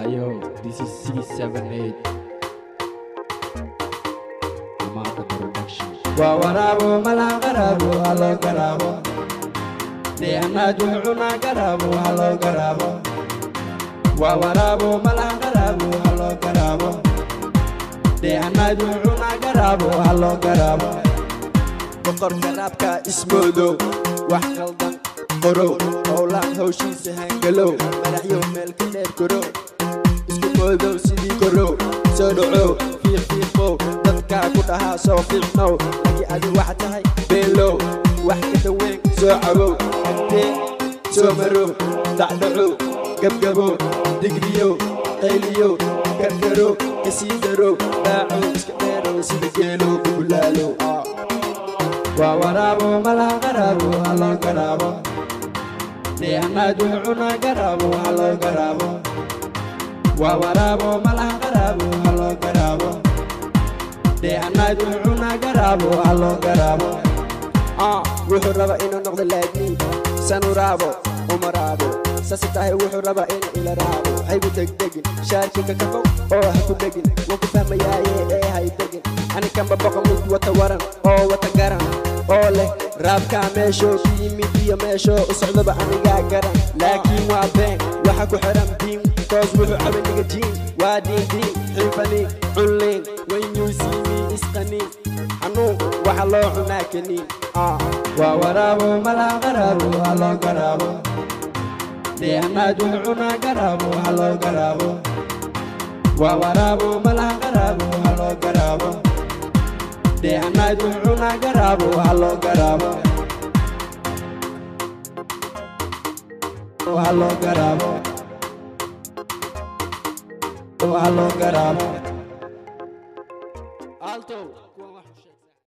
Ayo, this is C78 Amata Production. وورابو ملا قرابو هلو قرابو ديانا جوعنا قرابو هلو قرابو وورابو ملا قرابو هلو قرابو ديانا جوعنا قرابو هلو قرابو بقر قرابك اسمودو وحقلدن قرو أولاد هوشي سهنقلو ملعيو ملك دير كرو اسكو مودو سيدي كرو سودعو فيقو dadka ku dhahaa soo fiicnow lagi adi wax tahay beelow wax ka daweyn soo cabow intee soo marow dacdacow gabgabow digriyow qayliyow karkarow kasii darow daacow iska dheerow sida geelow bugulaalow waa waraabo malaa qaraabo haloo garaabo deehanaa juucuna garaabo haloo garaabo waa waraabo malaa qaraabo haloo garaabo deehanaa juucuna garaabo haloo garaabo wuxuu rabaa inuu noqdo laadni sanu raabo uma raabo saasi tahay wuxuu rabaa inuu ila raabo haygu degdegin shaarkika kafow oo ha ku dhegin waan ku fahmayaaye ee hay degin anikanba boqo mid wata waran oo wata garan oo leh raabkaa meeshoo ku yimid iyo meeshoo u socdaba anigaa garan laakiin waa been waxa ku xiran diin toos wuxuu cabaniga jiin waa diin xiifaniin cunliin when you see me isqaniin xanuun waxa loo cunaa kaniin waa waraabo malaa qaraabo haloo garaabo deehanaa juucuna garaabo haloo garaabo waa waraabo malaa qaraabo haloo garaabo deehanaa juucuna garaabo haloo garaabo haloo garaabo haloo garaabo alto